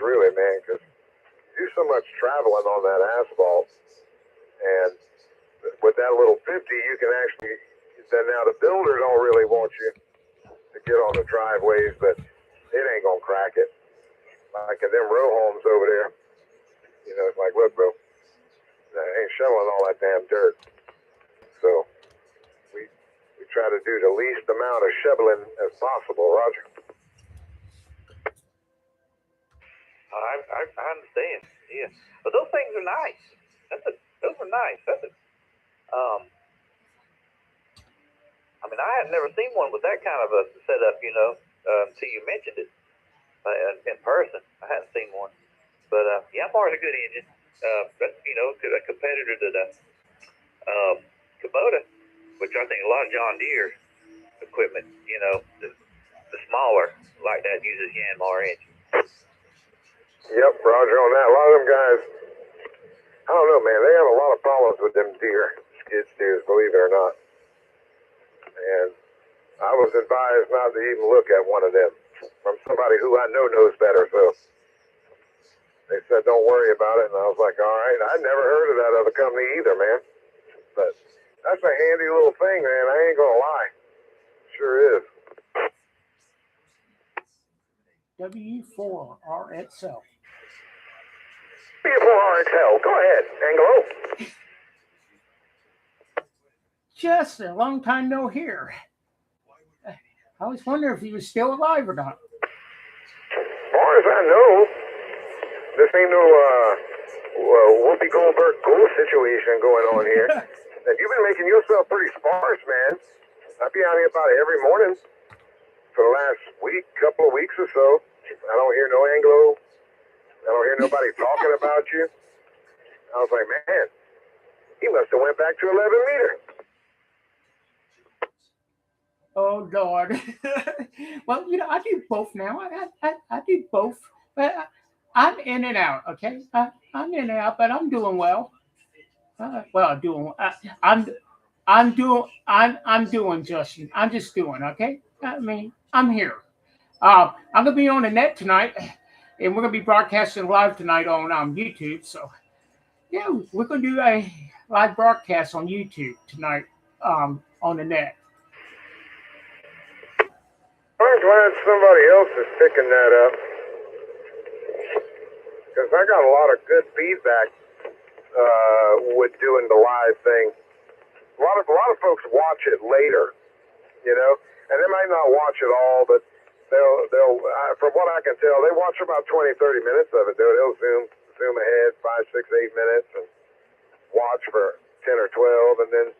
really, man, because you do so much traveling on that asphalt, and with that little 50, you can actually. Then now the builders don't really want you to get on the driveways, but it ain't gonna crack it. Like in them row homes over there, it's like, look, bro, I ain't shoveling all that damn dirt. So we try to do the least amount of shoveling as possible, Roger. I understand. Yeah, but those things are nice. Those are nice. I had never seen one with that kind of a setup, until you mentioned it in person. I hadn't seen one, but Yamaha's a good engine. That's a competitor to the Kubota, which I think a lot of John Deere equipment, the smaller like that uses Yanmar engine. Yep, Roger on that. A lot of them guys, I don't know, man. They have a lot of problems with them Deere skid steers, believe it or not. And I was advised not to even look at one of them from somebody who I know knows better. So they said, don't worry about it. And I was like, all right. I'd never heard of that other company either, man. But that's a handy little thing, man. I ain't going to lie. Sure is. W4RXL. W4RXL. Go ahead, Angelo. Just a long time no hear. I was wondering if he was still alive or not. As far as I know, this ain't no Whoopi Goldberg ghost situation going on here. And you've been making yourself pretty sparse, man. I'll be out here about every morning for the last couple of weeks or so. I don't hear no Anglo. I don't hear nobody talking about you. I was like, man, he must have went back to 11 meter. Oh, Lord. Well, I do both now. I do both. But I'm in and out, okay? I'm in and out, but I'm doing well. I'm doing, Justin. I'm just doing, okay? I'm here. I'm going to be on the net tonight, and we're going to be broadcasting live tonight on YouTube. So, yeah, we're going to do a live broadcast on YouTube tonight on the net. I'm glad somebody else is picking that up, because I got a lot of good feedback with doing the live thing. A lot of folks watch it later, and they might not watch it all, but they'll from what I can tell, they watch about 20, 30 minutes of it. They'll zoom ahead 5, 6, 8 minutes and watch for 10 or 12, and then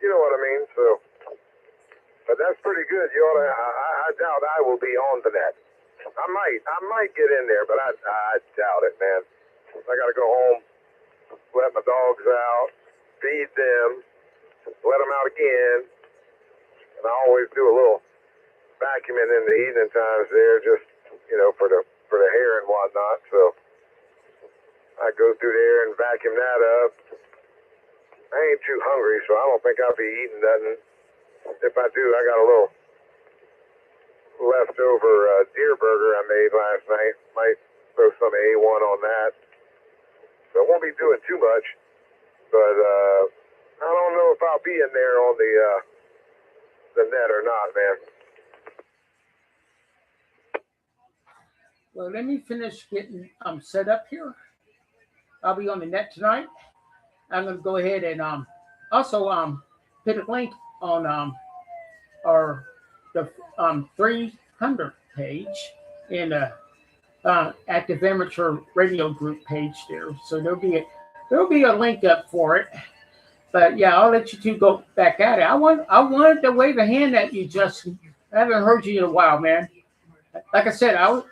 you know what I mean. So. But that's pretty good. I doubt I will be on the net. I might get in there, but I doubt it, man. I got to go home, let my dogs out, feed them, let them out again, and I always do a little vacuuming in the evening times there, just for the hair and whatnot. So I go through there and vacuum that up. I ain't too hungry, so I don't think I'll be eating nothing. If I do, I got a little leftover deer burger I made last night. Might throw some A1 on that. So I won't be doing too much. But I don't know if I'll be in there on the net or not, man. Well, let me finish getting set up here. I'll be on the net tonight. I'm going to go ahead and also put a link on the 300 page in Active Amateur Radio Group page there. So there'll be a link up for it. But yeah, I'll let you two go back at it. I wanted to wave a hand at you, Justin. I haven't heard you in a while, man. Like I said, I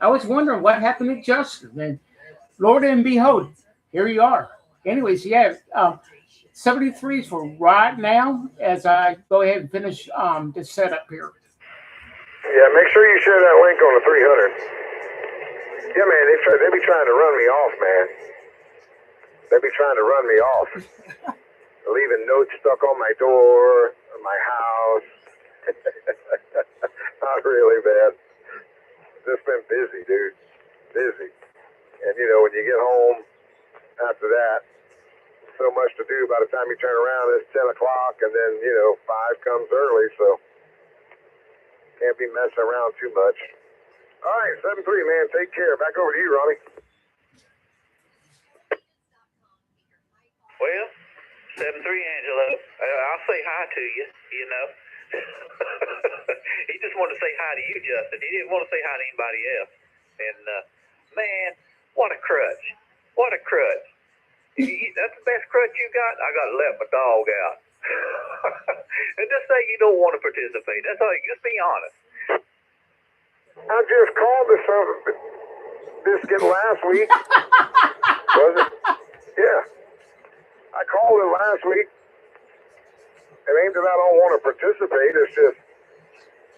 was wondering what happened to Justin, and Lord and behold, here you are. Anyways, yeah. 73s for right now as I go ahead and finish the setup here. Yeah, make sure you share that link on the 300. Yeah, man, they be trying to run me off, man. They be trying to run me off. Leaving notes stuck on my door, my house. Not really, man. Just been busy, dude. busy. And, you know, when you get home after that, so much to do. By the time you turn around, it's 10 o'clock, and then, you know, 5 comes early, so can't be messing around too much. All right, 7-3, man. Take care. Back over to you, Ronnie. Well, 7-3, Angelo. I'll say hi to you, you know. He just wanted to say hi to you, Justin. He didn't want to say hi to anybody else. And, man, what a crutch. What a crutch. That's the best crutch you got? I got to let my dog out. And just say you don't want to participate. That's all. Just be honest. I just called this son of a biscuit last week. Was it? Yeah. I called it last week. It ain't that I don't want to participate. It's just,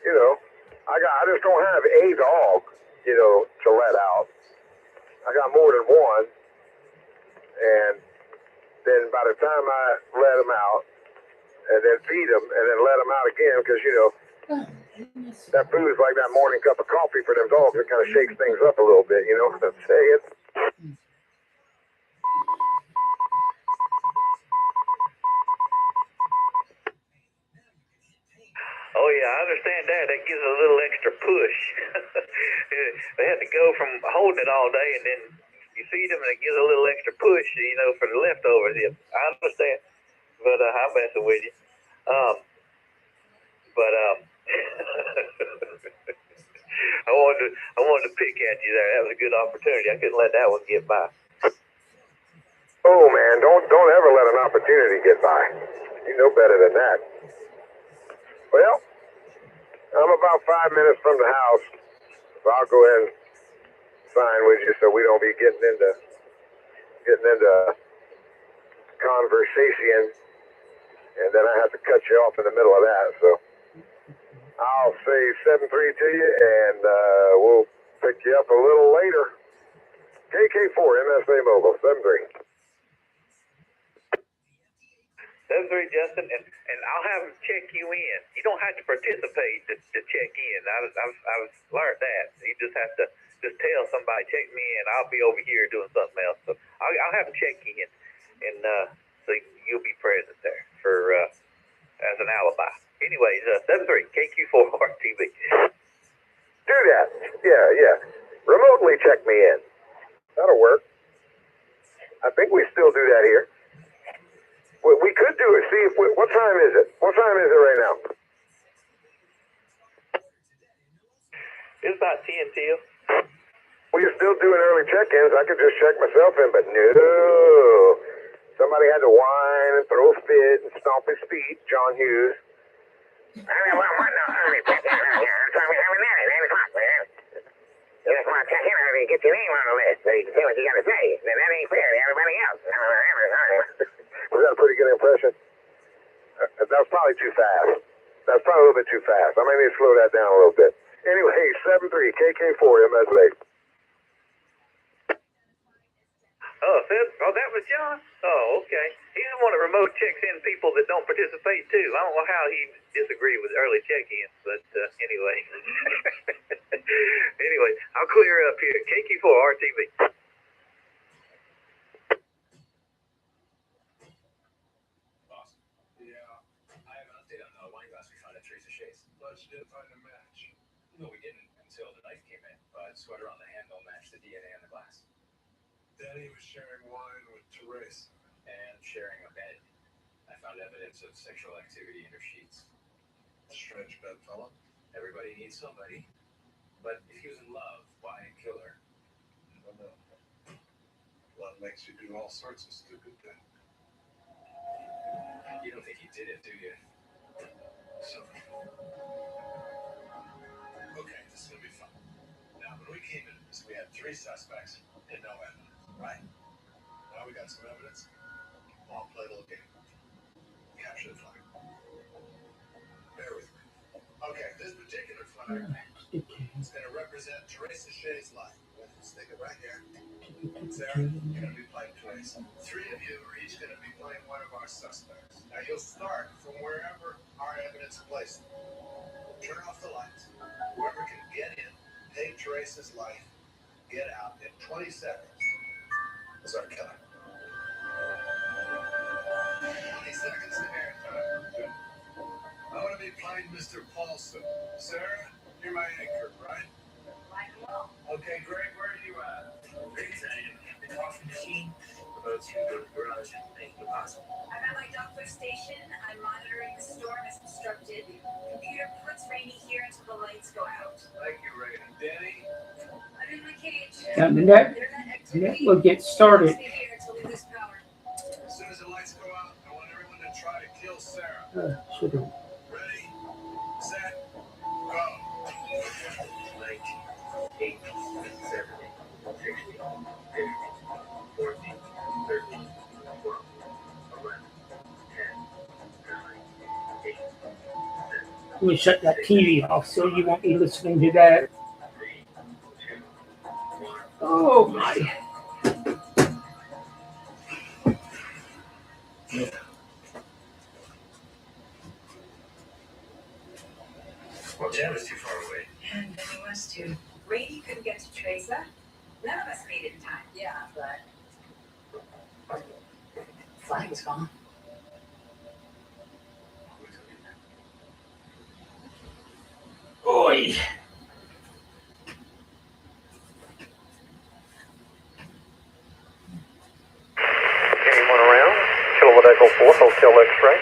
you know, I just don't have a dog, you know, to let out. I got more than one. And then by the time I let them out, and then feed them, and then let them out again, because, you know, that food is like that morning cup of coffee for them dogs. It kind of shakes things up a little bit, you know what I'm saying? Oh, yeah, I understand that. That gives a little extra push. They have to go from holding it all day, and then you feed them, and it gives a little extra push, you know, for the leftovers. Yeah, I understand. But I'm messing with you. I wanted to pick at you there. That was a good opportunity. I couldn't let that one get by. Oh man, don't ever let an opportunity get by. You know better than that. Well, I'm about 5 minutes from the house, so I'll go ahead and sign with you so we don't be getting into conversation, and then I have to cut you off in the middle of that. So I'll say 7-3 to you, and we'll pick you up a little later. KK4 MSA Mobile 7-3. 7-3, Justin, and I'll have him check you in. You don't have to participate to check in. I've learned that. You just have to just tell somebody, check me in. I'll be over here doing something else. So I'll have him check you in, and so you'll be present there for as an alibi. Anyways, 7-3, KQ4 RTV. Do that. Yeah. Remotely check me in. That'll work. I think we still do that here. We could do it. See if what time is it? What time is it right now? It's about 10 till. We're still doing early check-ins. I could just check myself in, but no. Somebody had to whine and throw a fit and stomp his feet. John Hughes. I mean, well, what no early check-in around here? I'm talking every minute, 8 o'clock, man. You just want to check in and get your name on the list so you can say what you got to say. Then that ain't fair to everybody else. Was that a pretty good impression? That was probably too fast. That's probably a little bit too fast. I might need to slow that down a little bit. Anyway, 7-3, KK4, MSA. Oh, that was John? Oh, okay. He's the one that remote checks in people that don't participate, too. I don't know how he disagreed with early check-ins, but anyway. Anyway, I'll clear up here. KQ4 RTV. Awesome. Yeah, I have an update on the wine glass we found at Teresa Shays. But you didn't find a match. No, we didn't until the knife came in, but sweater on the handle matched the DNA on the glass. Danny was sharing wine with Teresa. And sharing a bed. I found evidence of sexual activity in her sheets. Strange bedfellow. Everybody needs somebody. But if he was in love, why kill her? I don't know. Love makes you do all sorts of stupid things. You don't think he did it, do you? So. Okay, this is gonna be fun. Now, when we came into this, we had 3 suspects and no evidence, right? Now we got some evidence. I'll play a little game. Capture the flag. Bear with me. Okay, this particular flag is going to represent Teresa Shay's life. Stick it right here. Sarah, you're going to be playing Teresa. 3 of you are each going to be playing one of our suspects. Now you'll start from wherever our evidence places. Turn off the lights. Whoever can get in, take Teresa's life, get out in 20 seconds. That's our time. 20 seconds to air time. Good. I want to be playing Mr. Paulson. Sarah, you're my anchor, right? Okay, Greg, where are you at? Great, the coffee machine. About to go to the garage and make it possible. I'm at my Doppler station. I'm monitoring the storm as instructed. Computer puts Rainy here until the lights go out. Thank you, Rainy. Danny? I'm in my cage. And the net will get started. Stay here until we lose power. As soon as the lights go out, I want everyone to try to kill Sarah. Should have. Ready, set, go. 19, 18, 17, 16, 15, 14, 13, 12, 11, 10, 9, 8, 7. Let me shut that TV off so you won't be listening to that. 3, 2, 1. Oh my. Well, Jan was too far away. And then he was too. Rainy couldn't get to Teresa. None of us made it in time. Yeah, but flag was gone. Oi. Anyone around? Kilowatt Echo 4, Hotel X-Ray.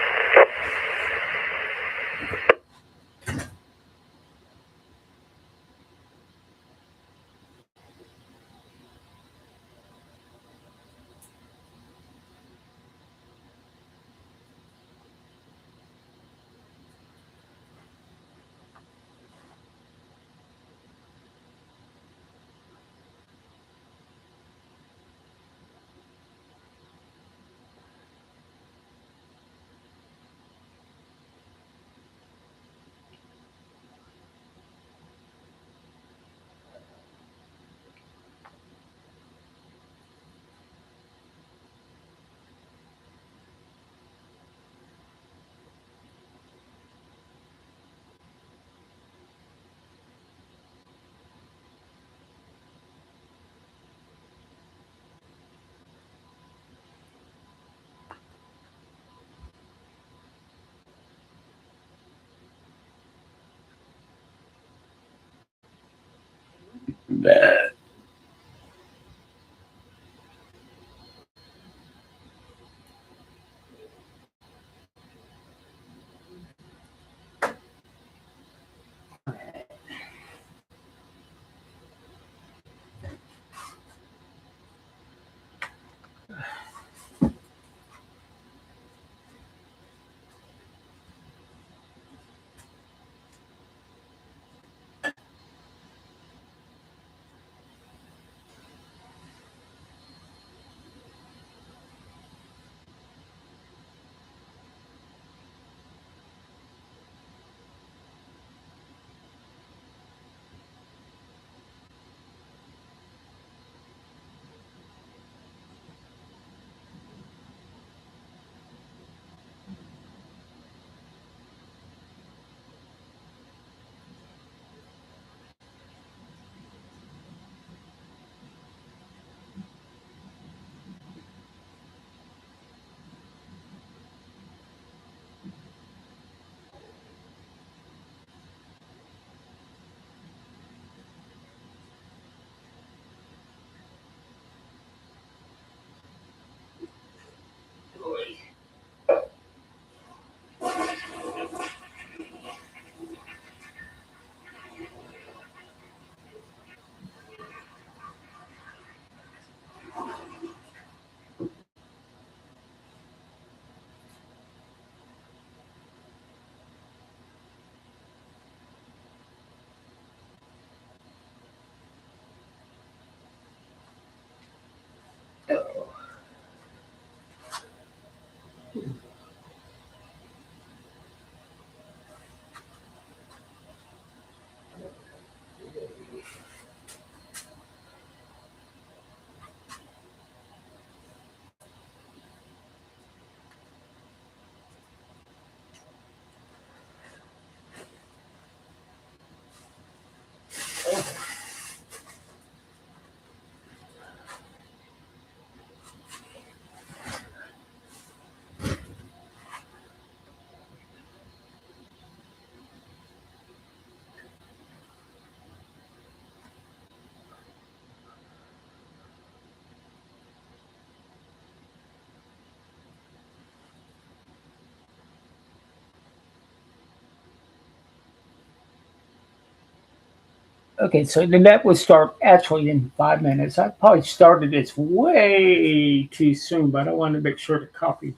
Okay, so the net would start actually in 5 minutes. I probably started this way too soon, but I wanted to make sure to copy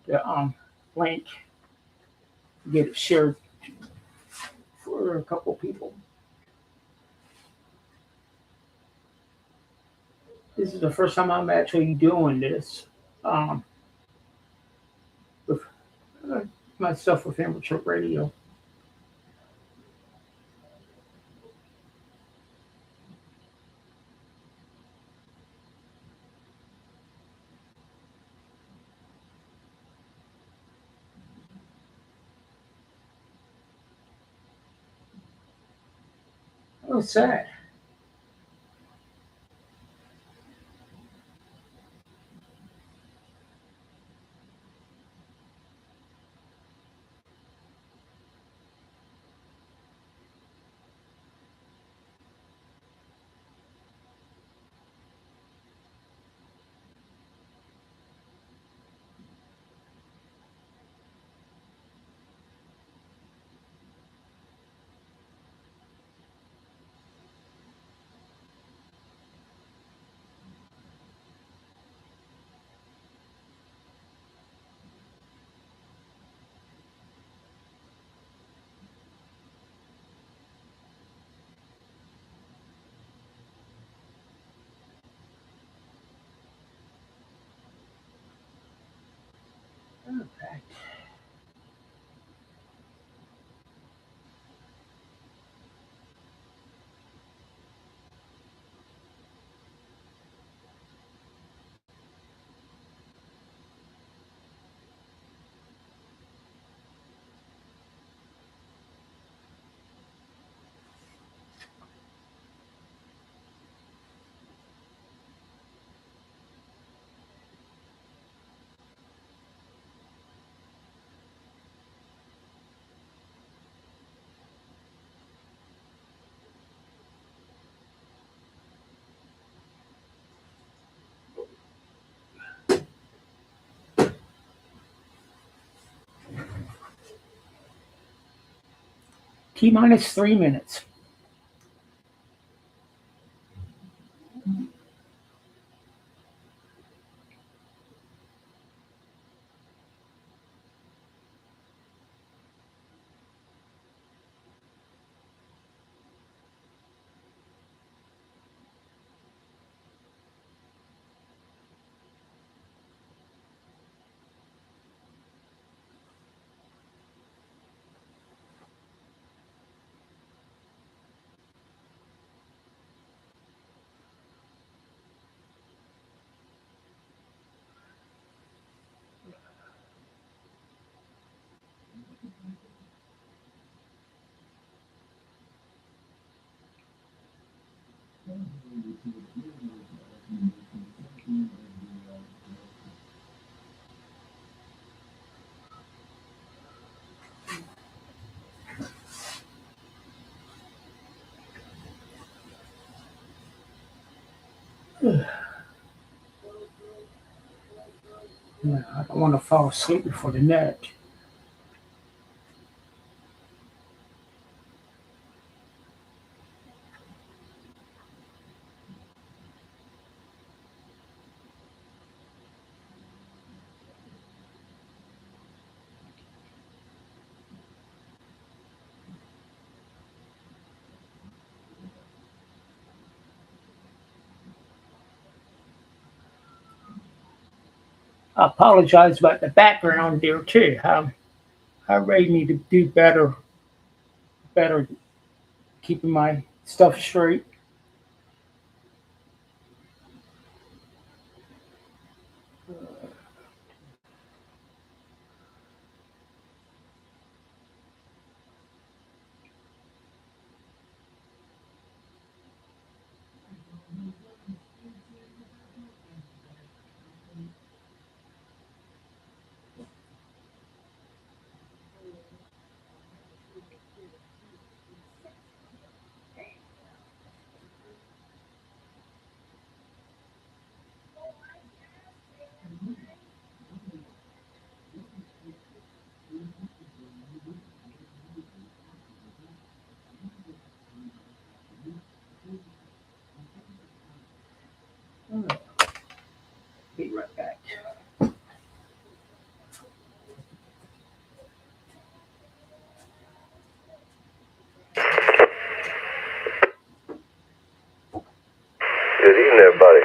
the link, get it shared for a couple people. This is the first time I'm actually doing this um, with uh, myself with amateur radio. Oh, sad. Okay. T minus 3 minutes. Yeah, I don't want to fall asleep before the net. I apologize about the background there too. I really need to do better keeping my stuff straight. Be right back. Good evening, everybody.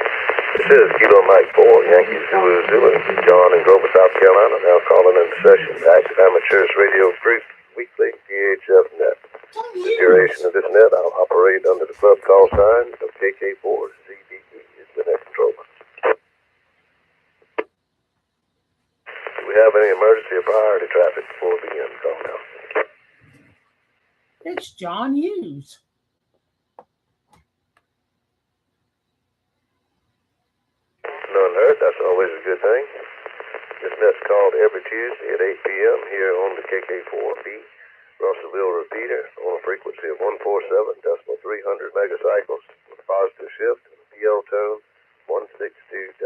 This is Kilo Mike 4, Yankee Zulu Zulu, John in Grover, South Carolina, now calling into session Active Amateurs Radio Group Weekly PHF Net. The duration of this net, I'll operate under the club call sign of KK4ZBE is the net controller. Do we have any emergency or priority traffic before we begin the call now? It's John Hughes. None heard, that's always a good thing. This net's called every Tuesday at 8 p.m. here on the KK4B Russellville repeater on a frequency of 147.300 megacycles with a positive shift and a PL tone 162.2.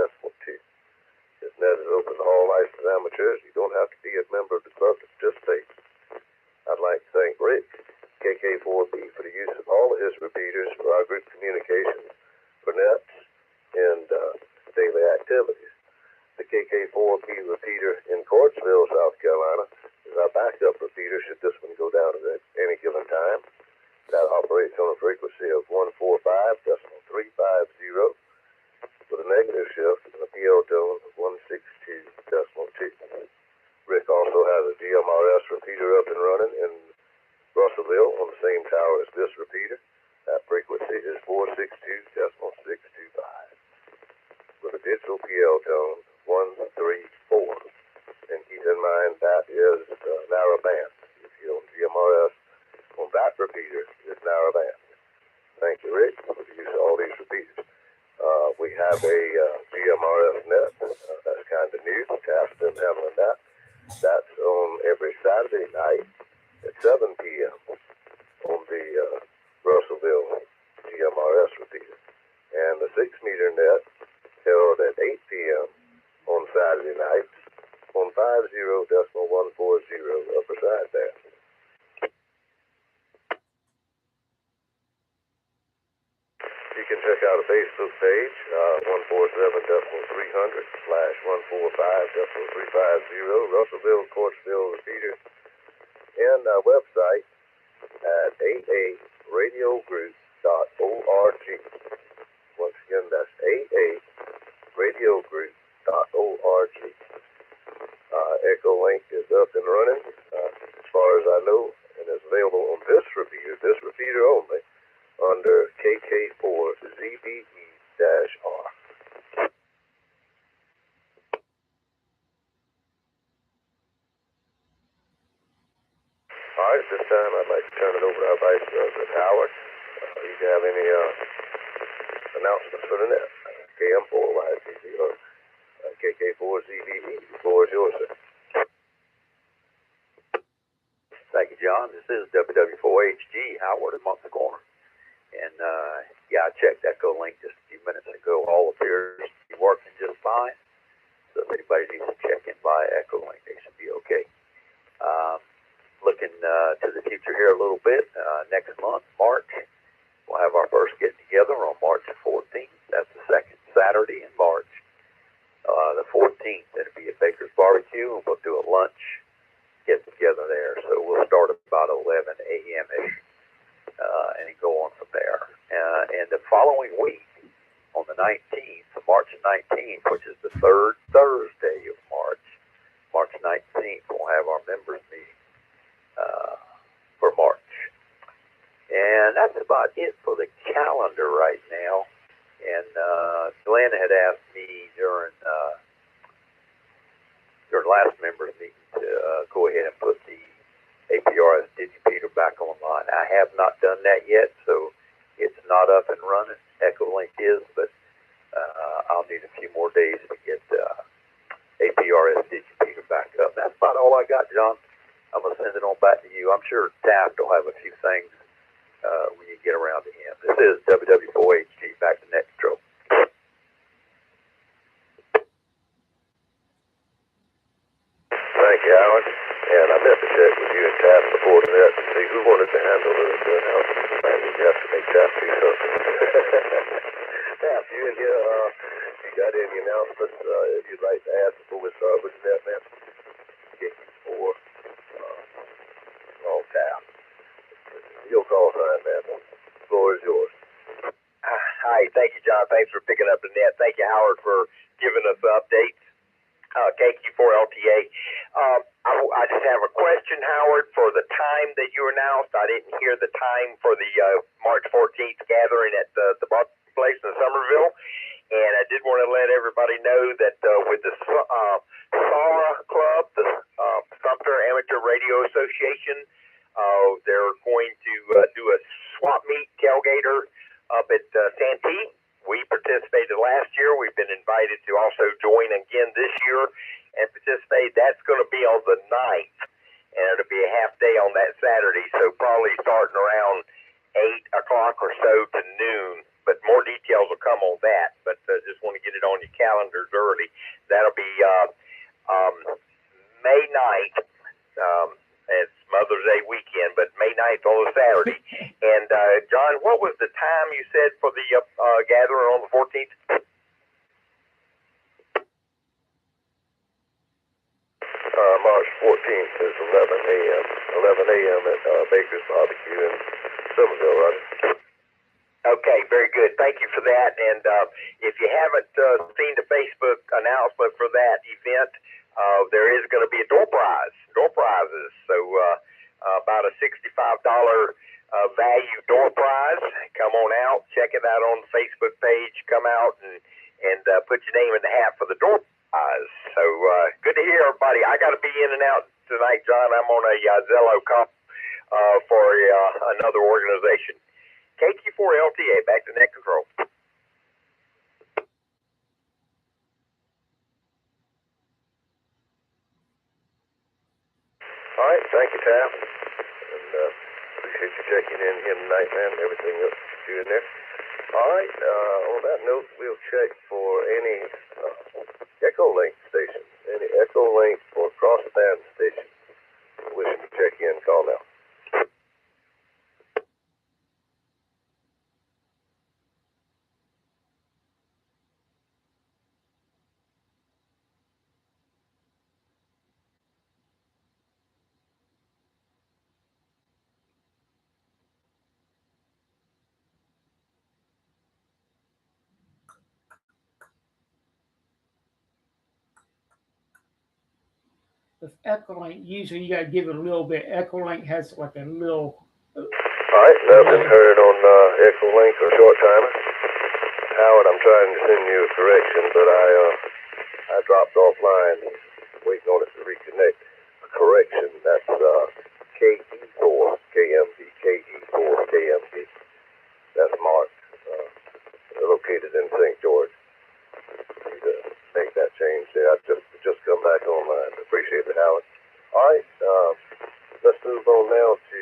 This net is open to all licensed amateurs. You don't have to be a member of the club to participate. I'd like to thank Rick, KK4B, for the use of all of his repeaters for our group communications, for nets, and daily activities. The KK4B repeater in Courtsville, South Carolina, is our backup repeater should this one go down at any given time. That operates on a frequency of 145.350 with a negative shift and a PL tone of 162.2. Rick also has a GMRS repeater up and running in Russellville on the same tower as this repeater. That frequency is 462.625 with a digital PL tone 134. And keep in mind that is narrow band. If you don't GMRS on that repeater, it's narrow band. Thank you, Rick, for the use of all these repeaters. We have a GMRS net that's kind of new. Task's been handling that. That's on every Saturday night at 7 p.m. on the Russellville GMRS repeater. And the 6-meter net held at 8 p.m. on Saturday nights on 50.140 upper sideband. You can check out a Facebook page, 147.300/145.350 Russellville Courtsville repeater, and our website at aaradiogroup.org. Once again, that's aaradiogroup.org. Echo Link is up and running, as far as I know, and is available on this repeater only, under KK4ZBE-R. All right, at this time, I'd like to turn it over to our Vice President, Howard. You have any announcements for the net? KM4YCC or KK4ZBE. The floor is yours, sir. Thank you, John. This is WW4HG, Howard in Moncks Corner. And, I checked Echo Link just a few minutes ago. All appears to be working just fine. So if anybody needs to check in by Echo Link, they should be okay. Looking to the future here a little bit, next month, March, we'll have our first get-together on March 14th. That's the second Saturday in March. The 14th, it'll be at Baker's Barbecue, and we'll do a lunch get-together there. So we'll start about 11 a.m.-ish. And go on from there. And the following week, on the 19th, March 19th, which is the third Thursday of March 19th, we'll have our members meeting for March. And that's about it for the calendar right now. And Glenn had asked me during last members meeting to go ahead and put the APRS Digipeater back online. I have not done that yet, so it's not up and running. Echo Link is, but I'll need a few more days to get APRS Digipeater back up. That's about all I got, John. I'm going to send it on back to you. I'm sure Taft will have a few things when you get around to him. This is WW4HG, back to net control. Thank you, Howard. And I meant to check with you and Taft before that to see who wanted to handle this announcement. Man, you have to make Taft do something. Taft, you in here had any announcements if you'd like to add before we start with that, man. KQ4 on tap. Your call sign, man. The floor is yours. Hi, thank you, John. Thanks for picking up the net. Thank you, Howard, for giving us updates. KQ4LTA. I just have a question, Howard, for the time that you announced. I didn't hear the time for the March 14th gathering at the barbecue place in Somerville. And I did want to let everybody know that with the SARA Club, the Sumter Amateur Radio Association, they're going to do a swap meet tailgater up at Santee. We participated last year. We've been invited to also join again this year and participate. That's going to be on the 9th, and it'll be a half day on that Saturday, so probably starting around 8 o'clock or so to noon. But more details will come on that, but just want to get it on your calendars early. That'll be May 9th. It's Mother's Day weekend, but May 9th on a Saturday. And, John, what was the time you said for the gathering on the 14th? March 14th is 11 a.m. 11 a.m. at Baker's Barbecue in Somerville, right? Okay, very good. Thank you for that. And if you haven't seen the Facebook announcement for that event, there is going to be a door prizes. So about a $65 value door prize. Come on out, check it out on the Facebook page. Come out and put your name in the hat for the door prize. So good to hear, everybody. I got to be in and out tonight, John. I'm on a Zello comp for another organization. KQ4LTA, back to net control. All right, thank you, Tam. And appreciate you checking in here tonight, man. Everything else you in there. All right, on that note, we'll check for any Echo Link stations. Any Echo Link or crossband stations wishing to check in, call now. With Echolink, usually you got to give it a little bit. Echolink has like a little. All right, nothing heard on Echo Link or short timer. Howard, I'm trying to send you a correction, but I dropped offline, waiting on it to reconnect. A correction, that's KE4 KMB, KE4 KMB. That's marked, located in St. George. Need to make that change there. I just come back online. Appreciate it, Howard. All right, let's move on now to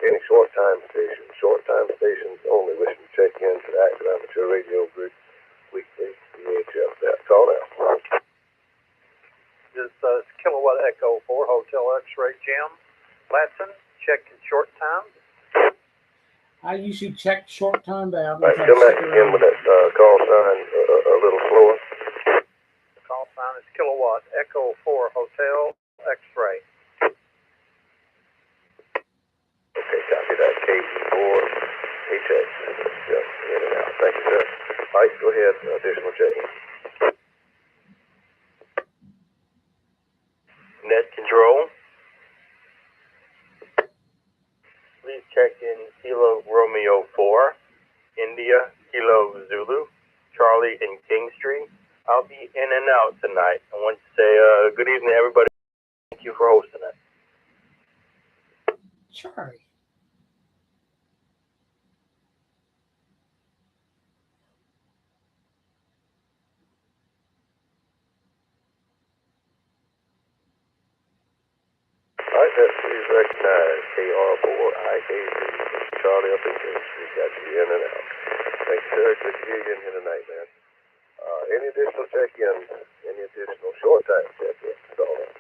any short-time stations. Short-time stations only wishing to check in to the Active Amateur Radio Group weekly. VHF that. Call now. This is Kilowatt Echo 4 Hotel X-Ray Jim Latson, checking short time. I usually check short time, but I'm All right, come back again with that call sign a little slower. The call sign is Kilowatt Echo 4 Hotel X-Ray. Okay, copy that. KE4 HX. Yep, in and out. Thank you, sir. All right, go ahead. Additional checking. Net control. Please check in Kilo Romeo 4, India, Kilo Zulu, Charlie and King Street. I'll be in and out tonight. I want to say good evening, everybody. Thank you for hosting it. Charlie. All right, please recognize KR4IKZ. Charlie up in King Street. Got you in and out. Thank you, sir. Good to hear you in here tonight, man. Any additional check-ins? Any additional short-time check-ins? That's all right.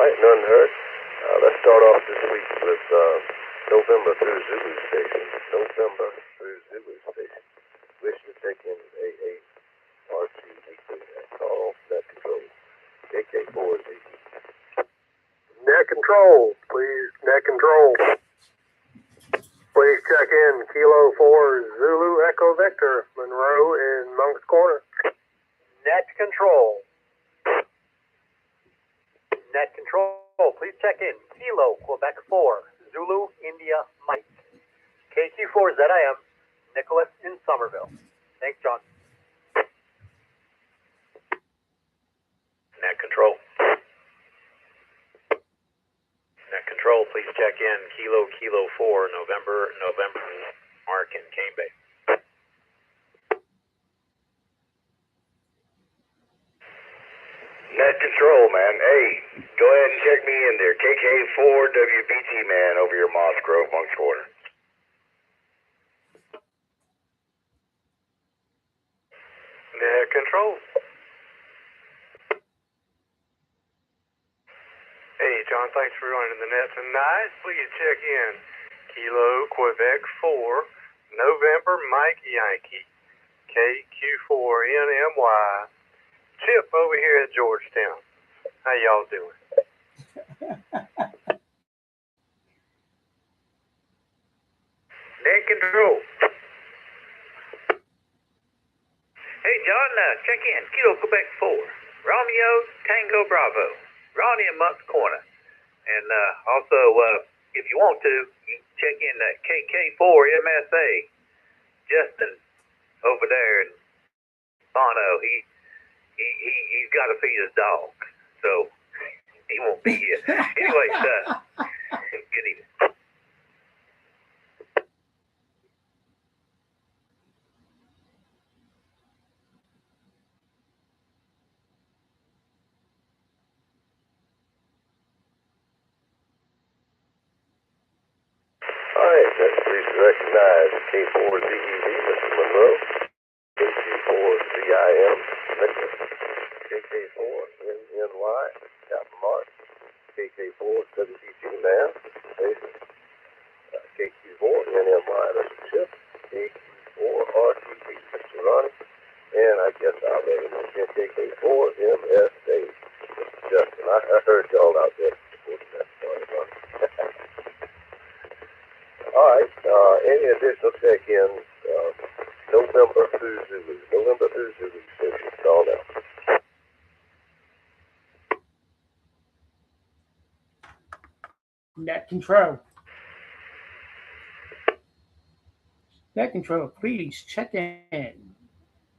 right, none heard. Let's start off this week with November through Zulu Station. November through Zulu Station. Wish to take in AA RCD2 and call net control. KK4Z. Net control, please. Net control. Please check in Kilo 4 Zulu Echo Victor, Monroe in Monk's Corner. Net control. Net control, please check in Kilo Quebec 4 Zulu India Mike. KQ4 ZIM, Nicholas in Somerville. Thanks, John. Net control. Net control, please check in Kilo 4 November, Mark in Cane Bay. Net control, man. Hey, go ahead and check me in there. KK4 WBT, man, over your Moss Grove, Monk's Corner. Net control. Hey, John, thanks for running the net tonight. Please check in Kilo Quebec 4 November Mike Yankee KQ4NMY. Chip over here at Georgetown. How y'all doing? Net control. Hey, John, check in. Kilo Quebec 4. Romeo Tango Bravo. Ronnie in Monk's Corner. And also, if you want to, you can check in KK4 MSA. Justin over there in Bono. He's got to feed his dog. So he won't be here. Anyway, good evening. All right, please recognize K4ZEV, Mr. Monroe. KQ4ZIM, Nicholas. KK4NNY, Captain Mark. KK4WBT, man, Jason. KQ4NMY, Mr. Chip. KQ4RTP, Mr. Ronnie. And I guess I'll let him know KK4MSA, Mr. Justin. I heard y'all out there. All right, any additional check-ins, November through Zulu. November through Zulu station, call now. Net control. Net control, please check in.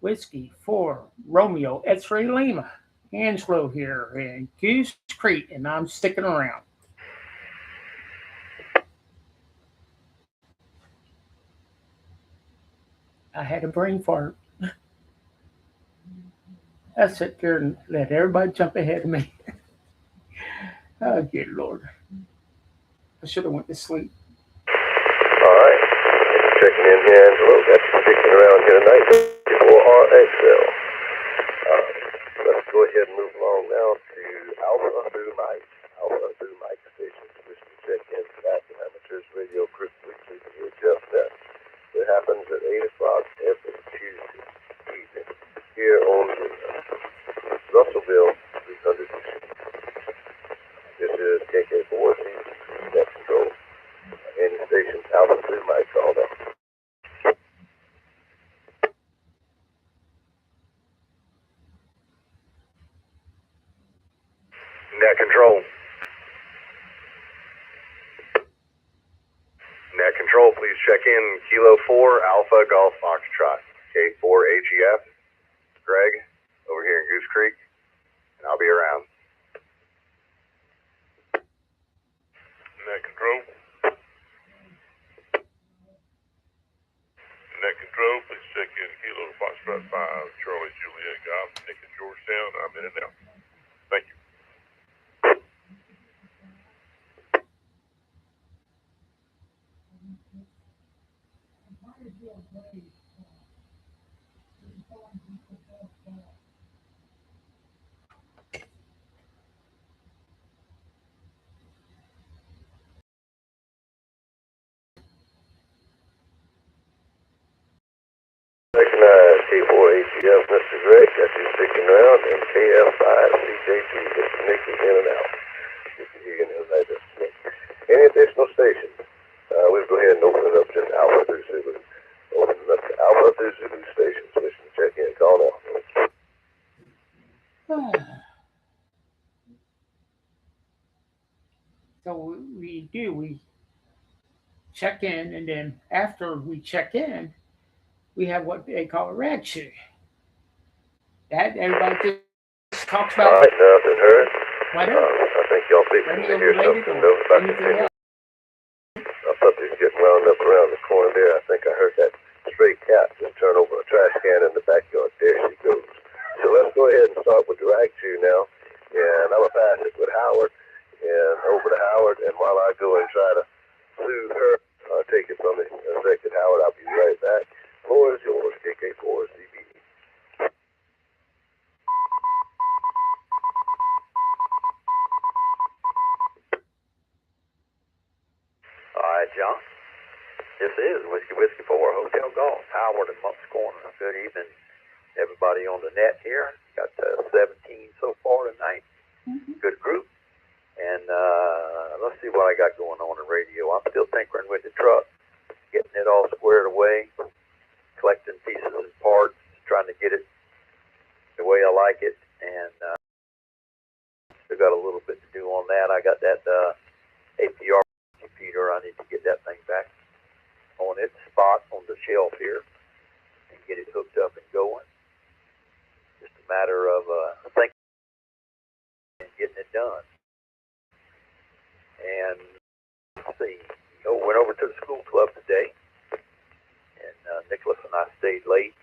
Whiskey 4 Romeo X-Ray Lima. Angelo here in Goose Creek, and I'm sticking around. I had a brain fart. I sit there and let everybody jump ahead of me. Oh, good Lord. I should have went to sleep. All right, checking in here, Angelo. Got you sticking around here tonight for RXL. Let's go ahead and move along now to Alpha through Mike. Alpha through Mike station. Wish to check in for that Amateurs Radio Group Weekly here just that. It happens at 8 o'clock every Tuesday evening here on the Russellville 300. This is KK4 Net Control. Any station Alpha through Mike called up. Net Control. Net Control, please check in Kilo 4 Alpha Golf Foxtrot. K4 AGF. Greg, over here in Goose Creek, and I'll be around. Net Control. Net Control, please check in Kilo Foxtrot 5 Charlie Juliet Golf, Nick in Georgetown. I'm in and out. Thank you. Yes, Mr. Greg, got you sticking around, and KF5, CJG, Mr. Nick is in and out. Mr. Egan is right, Mr. Nick. Any additional stations? We'll go ahead and open it up to Alpha through Zulu. Open it up to Alpha through Zulu stations. Wishing to check in, call now. So we check in, and then after we check in, we have what they call a rag sheet. That everybody just talks All about right, nothing heard. weather, I think y'all fixing to radio hear related, something or else about the anything else. Something's getting wound up around the corner there. I think I heard that stray cat just turn over a trash can in the backyard. There she goes. So let's go ahead and start with the rag chew now. And I'm going to pass it with Howard and over to Howard. And while I go and try to soothe her, take it from me a second, Howard. I'll be right back. Floor is yours, KK4CB. All right, John. This is Whiskey 4 Hotel Golf, Howard and Monk's Corner. Good evening, everybody on the net here. Got 17 so far tonight. Good group. And let's see what I got going on the radio. I'm still tinkering with the truck, getting it all squared away, collecting pieces and parts, trying to get it the way I like it. And still got a little bit to do on that. I got that APR computer. I need to get that thing back on its spot on the shelf here and get it hooked up and going. Just a matter of thinking and getting it done. And let's see, went over to the school club today, and Nicholas and I stayed late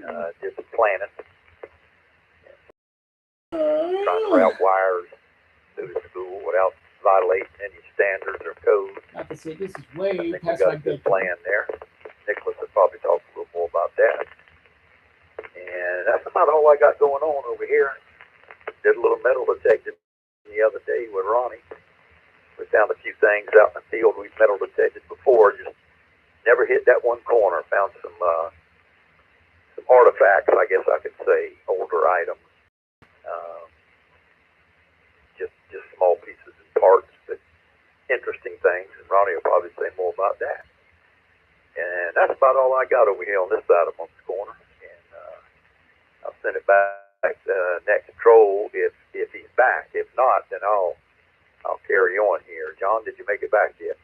and did some planning, and trying to route wires through the school without violating any standards or codes. Like I said, this is I way think we past got my a good bedtime. plan there. Nicholas will probably talk a little more about that. And that's about all I got going on over here. Did a little metal detecting the other day with Ronnie. We found a few things out in the field we've metal detected before, just never hit that one corner. Found some artifacts, I guess I could say, older items. Just small pieces and parts, but interesting things. And Ronnie will probably say more about that. And that's about all I got over here on this side of Monk's Corner. And I'll send it back next troll if he's back. If not, then I'll carry on here. John, did you make it back yet?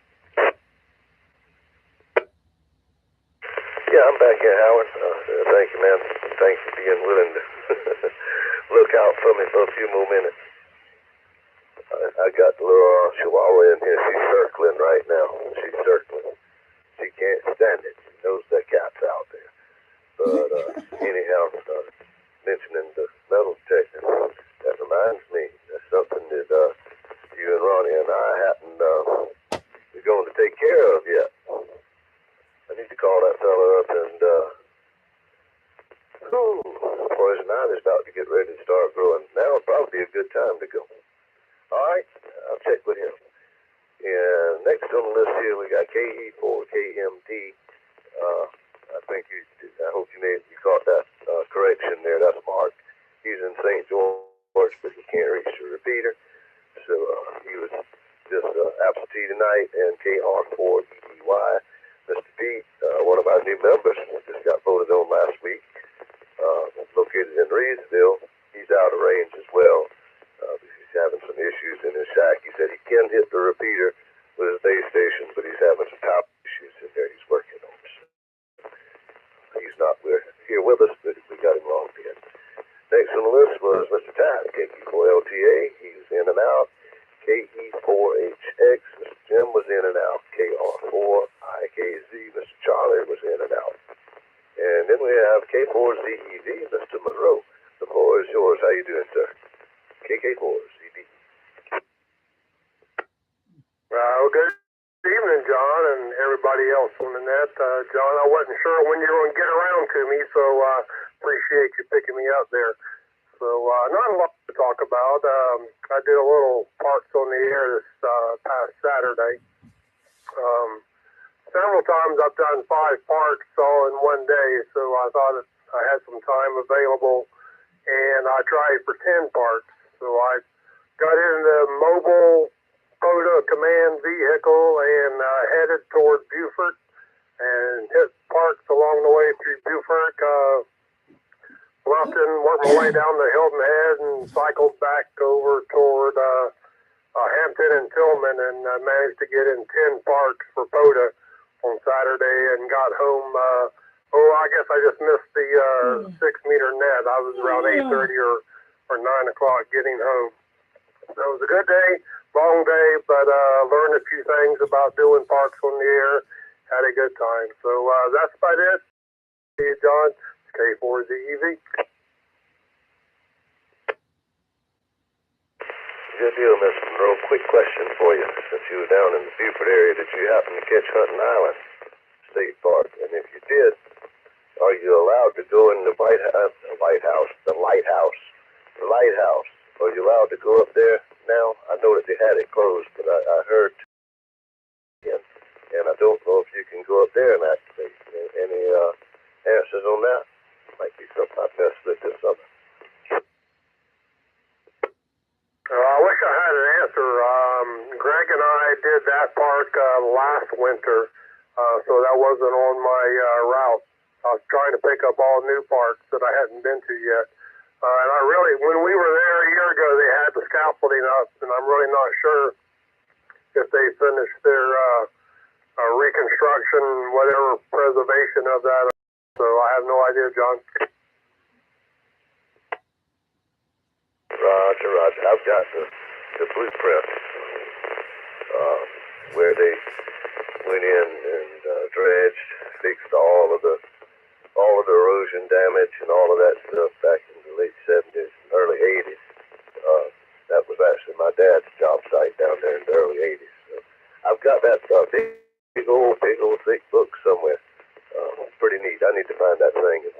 Yeah, I'm back here, Howard. Thank you, man. Thanks for being willing to look out for me for a few more minutes. I got the little Chihuahua in here. She's circling right now. She's circling. She can't stand it. She knows that cat's out there. But anyhow, mentioning the metal detector, that reminds me, that's something that you and Ronnie and I hadn't been going to take care of yet. I need to call that fella up and poison ivy's about to get ready to start growing. Now would probably be a good time to go. All right, I'll check with him. And next on the list here, we got KE4KMT. I hope you caught that correction there. That's Mark. He's in St. George, but he can't reach the repeater. So he was just absentee tonight. And KR4EY, Mr. Pete, one of our new members, just got voted on last week. Located in Reedsville. He's out of range as well. He's having some issues in his shack. He said he can hit the repeater with his base station, but he's having some power issues in there he's working on. So he's not here with us, but we got him logged in. Next on the list was Mr. Tad, KE4LTA. He was in and out. KE4HX, Mr. Jim was in and out. KR4IKZ, Mr. Charlie was in and out. And then we have K4ZEV, Mr. Monroe. The floor is yours. How you doing, sir? KK4ZB. Well, good evening, John, and everybody else on the net. John, I wasn't sure when you were going to get around to me, so appreciate you picking me up there. So not a lot to talk about. I did a little parts on the air this past Saturday. several times I've done 5 parks all in one day, so I thought I had some time available, and I tried for 10 parks. So I got in the mobile POTA command vehicle and headed toward Beaufort and hit parks along the way through Beaufort, Bluffton, worked my way down to Hilton Head and cycled back over toward Hampton and Tillman, and managed to get in 10 parks for POTA on Saturday and got home. I guess I just missed the 6-meter net. I was around 8:30 or 9 o'clock getting home. So it was a good day, long day, but learned a few things about doing parks on the air. Had a good time. So that's about it. See you, John. It's K4ZEV. Good deal, Mr. Monroe. Quick question for you. Since you were down in the Beaufort area, did you happen to catch Hunting Island State Park? And if you did, are you allowed to go in the lighthouse? Are you allowed to go up there now? I know that they had it closed, but I heard, and I don't know if you can go up there and activate. Any answers on that? Might be something I best with this summer. I wish I had an answer. Greg and I did that park last winter, so that wasn't on my route. I was trying to pick up all new parks that I hadn't been to yet. And I really, when we were there a year ago, they had the scaffolding up, and I'm really not sure if they finished their reconstruction, whatever preservation of that. So I have no idea, John. Roger. I've got the blueprint where they went in and dredged, fixed all of the erosion damage and all of that stuff back in the late 70s, early 80s. That was actually my dad's job site down there in the early 80s. So I've got that big old thick book somewhere. Pretty neat. I need to find that thing and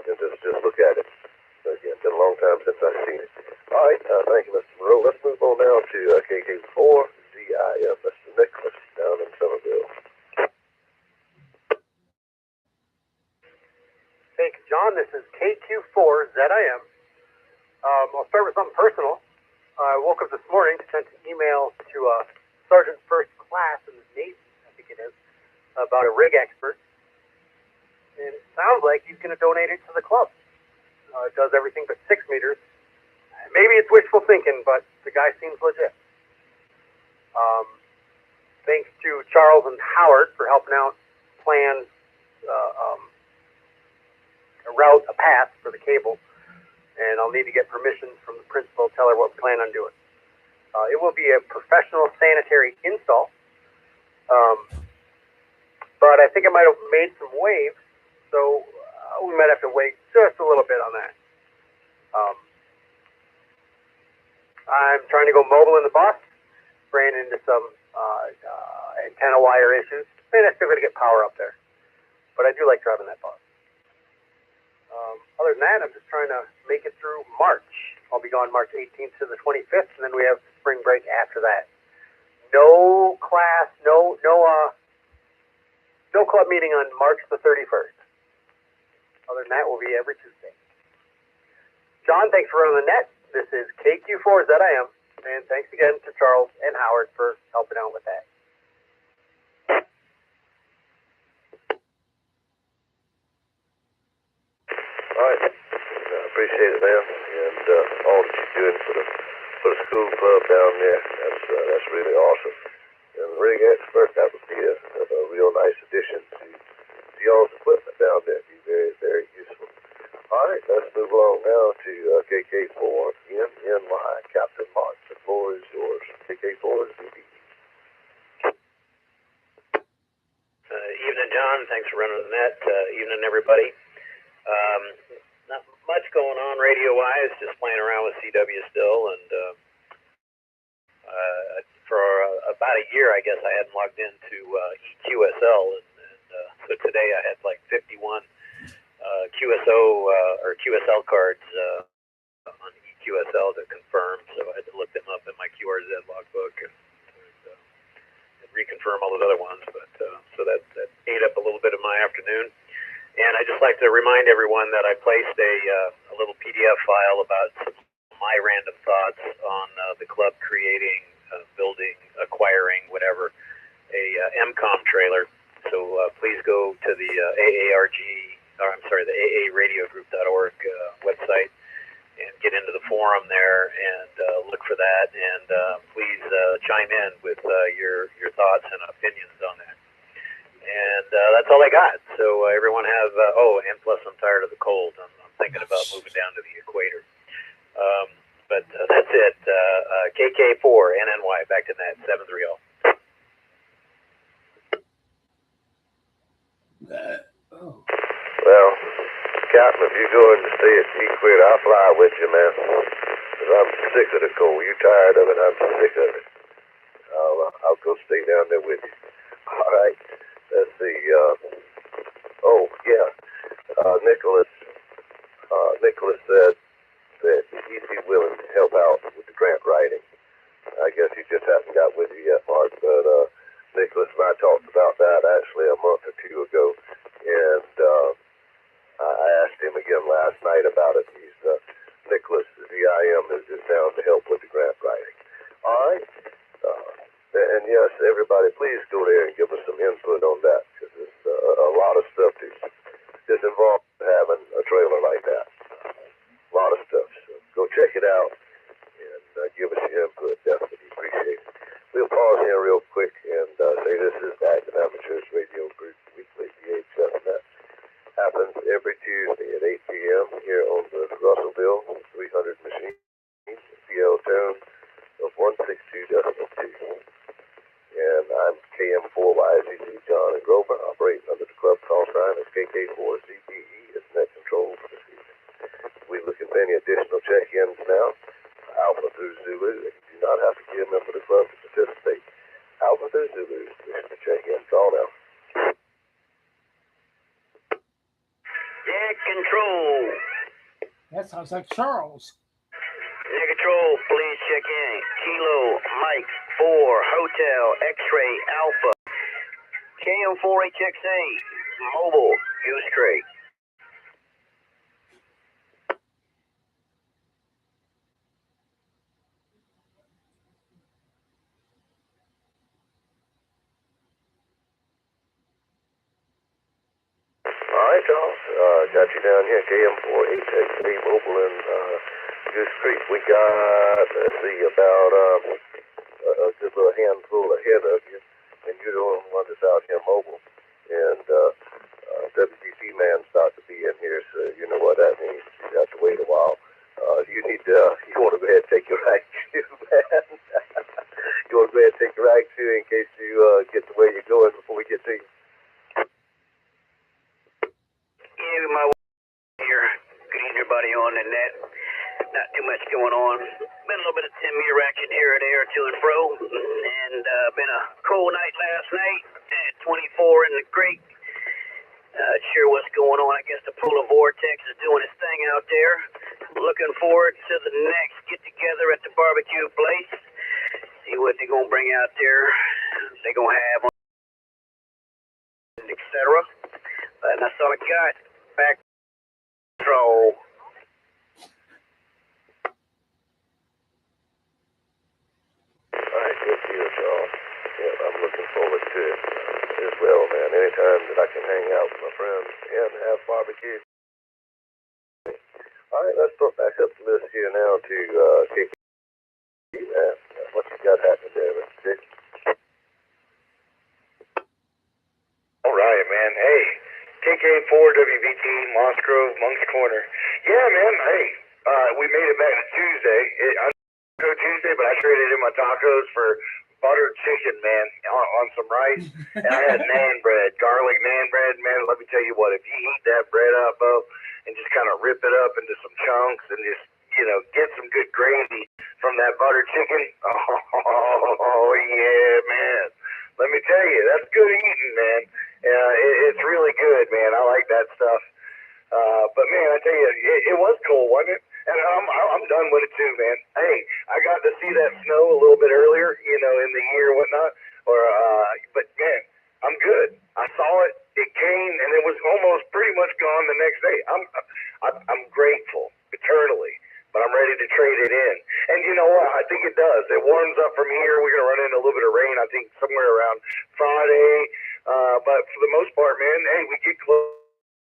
just look at it. Again, it's been a long time since I've seen it. All right, thank you, Mr. Monroe. Let's move on now to KK4ZIM, Mr. Nicholas down in Somerville. Thank you, John. This is KQ4ZIM. I'll start with something personal. I woke up this morning, sent an email to Sergeant First Class in the Navy, I think it is, about a rig expert. And it sounds like he's going to donate it to the club. It does everything but 6 meters. Maybe it's wishful thinking, but the guy seems legit. Thanks to Charles and Howard for helping out plan a path for the cable. And I'll need to get permission from the principal, tell her what we plan on doing. It will be a professional sanitary install. But I think I might have made some waves, so we might have to wait just a little bit on that. I'm trying to go mobile in the bus, ran into some antenna wire issues, and I still got to get power up there. But I do like driving that bus. Other than that, I'm just trying to make it through March. I'll be gone March 18th to the 25th, and then we have spring break after that. No class, no club meeting on March the 31st. Other than that, we'll be every Tuesday. John, thanks for running the net. This is KQ4ZIM, and thanks again to Charles and Howard for helping out with that. All right. Appreciate it, man, and all that you're doing for the school club down there. That's really awesome. And the rig expert, that would be a real nice addition to y'all's equipment down there. It'd be very, very useful. All right, let's move along now to KK4NNY, Captain Mark. The floor is yours. KK4ZB. Evening, John. Thanks for running the net. Evening, everybody. Not much going on radio-wise, just playing around with CW still, and for about a year, I guess, I hadn't logged into EQSL, and so today I had like 51 QSO or QSL cards on EQSL to confirm, so I had to look them up in my QRZ logbook and reconfirm all those other ones, but so ate up a little bit of my afternoon. And I just like to remind everyone that I placed a little PDF file about some of my random thoughts on the club creating, building, acquiring, whatever, a MCOM trailer. So please go to the the AARadiogroup.org website and get into the forum there and look for that. And please chime in with your thoughts and opinions on that. And that's all I got. So everyone have, and plus I'm tired of the cold. I'm thinking about moving down to the equator. But that's it. KK4, NNY, back to that, 730. Well, Captain, if you're going to stay at the equator, I'll fly with you, man. Because I'm sick of the cold. You tired of it? I'm sick of it. I'll go stay down there with you. All right. Let's see. Nicholas said that he'd be willing to help out with the grant writing. I guess he just hasn't got with you yet, Mark. But Nicholas and I talked about that actually a month or two ago, and I asked him again last night about it. Nicholas, the EIM, is down to help with the grant writing. All right. And yes, everybody, please go there and give us some input on that, because it's a lot of stuff that's involved in having a trailer like that. A lot of stuff. So go check it out and give us your input. Definitely appreciate it. We'll pause here real quick and say this is the Active Amateurs Radio Group Weekly VHF. That happens every Tuesday at 8 p.m. here on the Russellville 300 machine, PL tone of 162.2. And I'm KM4YZZ John and Grover, operating under the club call sign as KK4ZBE as net control for this evening. We're looking for any additional check-ins now. Alpha through Zulu. You do not have to be a member of the club to participate. Alpha through Zulu, wishing to check in. Call now. Net control. That sounds like Charles. Net control, please check in. Kilo, Mike, 4, Hotel, X-Ray, Alpha. KM4HXA, Mobile, Goose Crate. All right, Charles. Got you down here, KM4HXA, Mobile, and Goose Creek. We got, let's see, about a good little handful ahead of you, and you're the only one that's out here mobile. And WBC man's about to be in here, so you know what that means. You have to wait a while. You want to go ahead and take your right too, man. You want to go ahead and take your right too in case you get to where you're going before we get to you. Yeah, my here. Good evening, everybody on the net. Not too much going on. Been a little bit of 10-meter action here and there, to and fro. And been a cold night last night at 24 in the creek. Sure what's going on. I guess the polar vortex is doing its thing out there. Looking forward to the next get-together at the barbecue place. See what they're going to bring out there. They're going to have, etc. And that's all I got. Back control. All right, good deal, Charles. Yeah, I'm looking forward to it as well, man. Anytime that I can hang out with my friends and have barbecue. All right, let's put back up the list here now to KK. What you got happening there, Mr. Dick? All right, man. Hey, KK4WVT, Moss Grove, Monk's Corner. Yeah, man. Hey, we made it back to Tuesday. I go Tuesday, but I traded in my tacos for buttered chicken, man, on some rice. And I had naan bread, garlic naan bread, man. Let me tell you what, if you heat that bread up, Bo, and just kind of rip it up into some chunks and just, get some good gravy from that buttered chicken. Oh, yeah, man. Let me tell you, that's good eating, man. It's really good, man. I like that stuff. But man, I tell you, it was cold, wasn't it? And I'm done with it too, man. Hey, I got to see that snow a little bit earlier, in the year or whatnot. But man, I'm good. I saw it. it came and it was almost pretty much gone the next day. I'm grateful eternally, but I'm ready to trade it in. And you know what? I think it does. It warms up from here. We're gonna run into a little bit of rain. I think somewhere around Friday. But for the most part, man, hey, we get close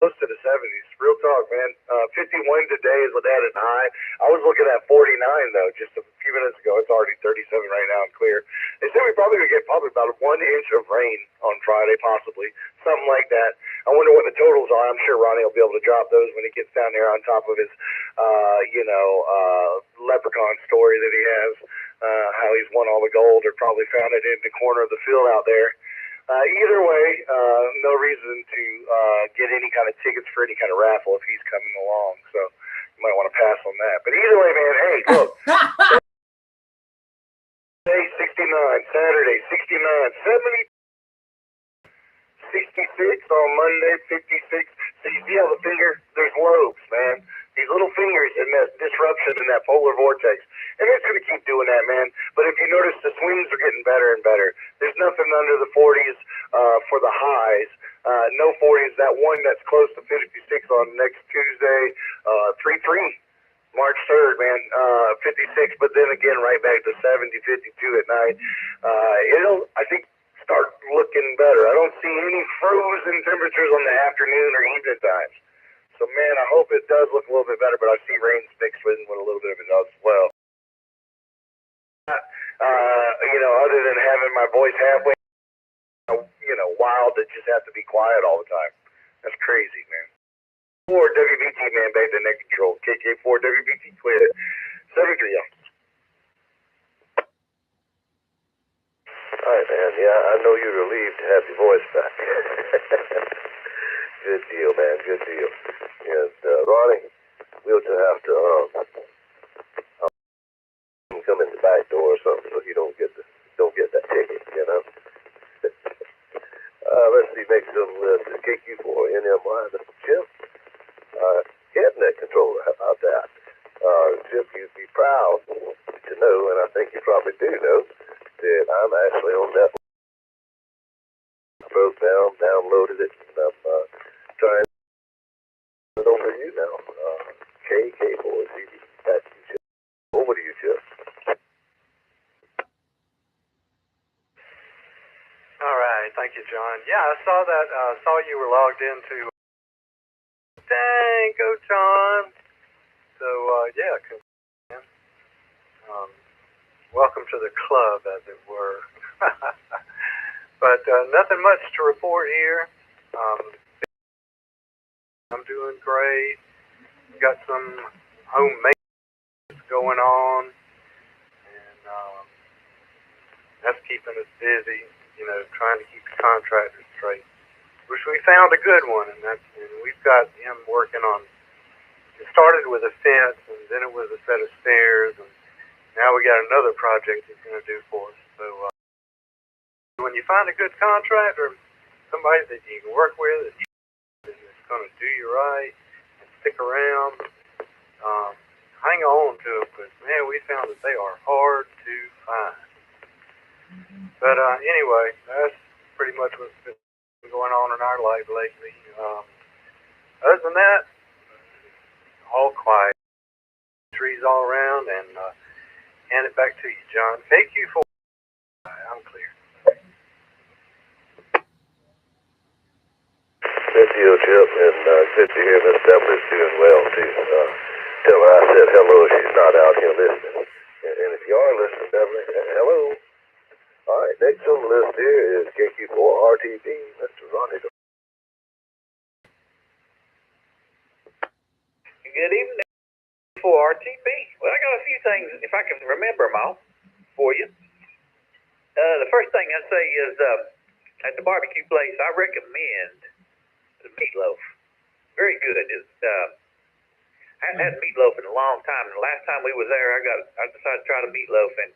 to the 70s. Real talk, man. 51 today is what they had at high. I was looking at 49 though, just a few minutes ago. It's already 37 right now and clear. They said we probably gonna get about 1 inch of rain on Friday, possibly something like that. I wonder what the totals are. I'm sure Ronnie will be able to drop those when he gets down there on top of his, leprechaun story that he has. How he's won all the gold or probably found it in the corner of the field out there. Either way, no reason to get any kind of tickets for any kind of raffle if he's coming along. So you might want to pass on that. But either way, man, hey, look. Day 69, Saturday 69, 66 on Monday, 56. So you see how the finger, there's lobes, man. These little fingers and that disruption in that polar vortex. And it's going to keep doing that, man. But if you notice, the swings are getting better and better. There's nothing under the 40s for the highs. No 40s. That one that's close to 56 on next Tuesday, 3-3. March 3rd, man, 56, but then again right back to 70, 52 at night. It'll, I think, start looking better. I don't see any frozen temperatures on the afternoon or evening times. So, man, I hope it does look a little bit better, but I see rain mixed with a little bit of it as well. Other than having my voice halfway, wild to just have to be quiet all the time. That's crazy, man. 4 WBT, man, back to net control. KK4 WBT clear. 73, yeah. All right, man. Yeah, I know you're relieved to have your voice back. Good deal, man. Good deal. And Ronnie, we'll just have to come in the back door or something so you don't get that ticket, you know. Let's see, make some KQ4 NMY, Mr. Chip. Cabinet controller, how about that? Chip, you'd be proud to know, and I think you probably do know, that I'm actually on that. I broke down, downloaded it, and I'm trying to it over to you now. KK4CD. Back to you, Chip. Over to you, Chip. All right, thank you, John. Yeah, I saw that. Saw you were logged into. Dang, go John. So yeah, welcome to the club, as it were. But nothing much to report here. I'm doing great. Got some home maintenance going on, and that's keeping us busy. Trying to keep the contractors straight. Which we found a good one, and we've got him working on. It started with a fence, and then it was a set of stairs, and now we got another project he's going to do for us. So when you find a good contractor, somebody that you can work with, that's going to do you right and stick around, hang on to it. But man, we found that they are hard to find. But anyway, that's pretty much what's been going on in our life lately. Other than that, all quiet. Trees all around, and hand it back to you, John. KQ4. I'm clear. Good deal, Chip, and good to hear Miss Deborah's doing well, too. Tell her I said hello if she's not out here listening. And if you are listening, Deborah, hello. All right, next on the list here is KQ4 RTB, Mr. Ronnie. Good evening for RTB. Well, I got a few things, if I can remember them all, for you. The first thing I say is, at the barbecue place, I recommend the meatloaf. Very good. I hadn't had meatloaf in a long time, and the last time we was there, I decided to try the meatloaf, and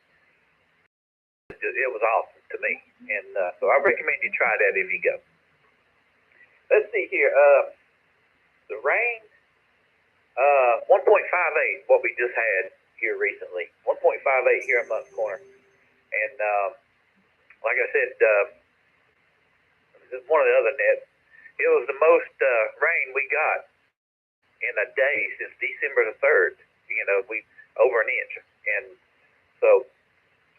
it was awesome to me, and so I recommend you try that if you go. Let's see here. The rain, 1.58, what we just had here recently. 1.58 here in Moncks Corner, and like I said, one of the other nets, it was the most rain we got in a day since December the 3rd. You know, we over an inch, and so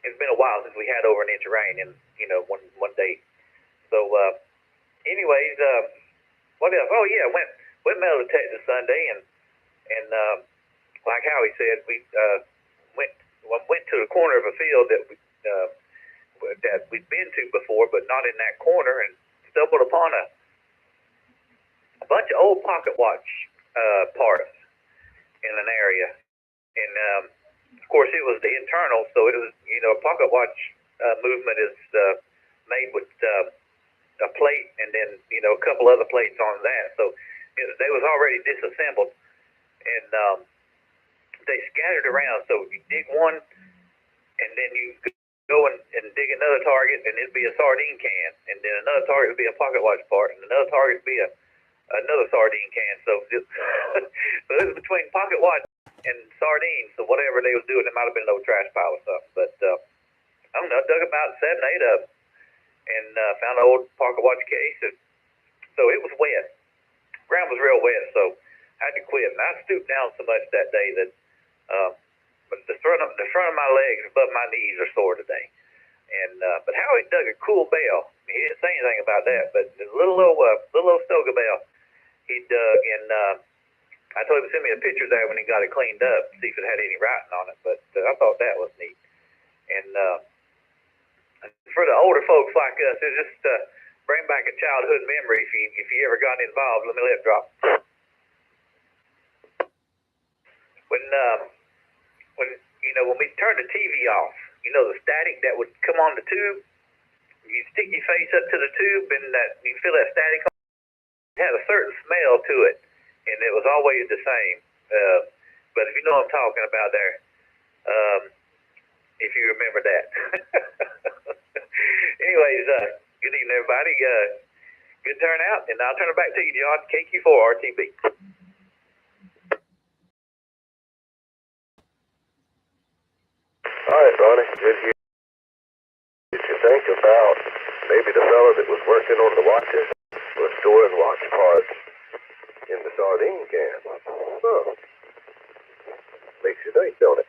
it's been a while since we had over an inch of rain in one day. So, anyways, what else? Oh yeah, went metal detecting Sunday, and like Howie said, we went to the corner of a field that we'd been to before, but not in that corner, and stumbled upon a bunch of old pocket watch parts in an area, and of course it was the internal, so it was pocket watch movement is made with a plate and then a couple other plates on that, so they was already disassembled, and they scattered around. So you dig one, and then you go and dig another target, and it'd be a sardine can, and then another target would be a pocket watch part, and another target would be another sardine can. So so it was between pocket watch and sardines. So whatever they was doing, it might have been a little trash pile or something. But I don't know, dug about 7, 8 of them, and found an old pocket watch case. And so it was wet. Ground was real wet, so I had to quit. And I stooped down so much that day that but the front of my legs above my knees are sore today. And but Howie dug a cool bell. He didn't say anything about that, but the little old Stoga bell he dug, and I told him to send me a picture of that when he got it cleaned up, see if it had any writing on it. But I thought that was neat. And for the older folks like us, it just bring back a childhood memory if you ever got involved. Let me let it drop. When we turned the TV off, the static that would come on the tube, you stick your face up to the tube and you feel that static. It had a certain smell to it, and it was always the same. But if you know what I'm talking about there, if you remember that. Anyways, good evening, everybody. Good turnout, and I'll turn it back to you, John. KQ4 RTB. All right, Ronnie, good here. Did you think about maybe the fellow that was working on the watches was storing watch parts in the sardine can? Huh. Makes you think, don't it?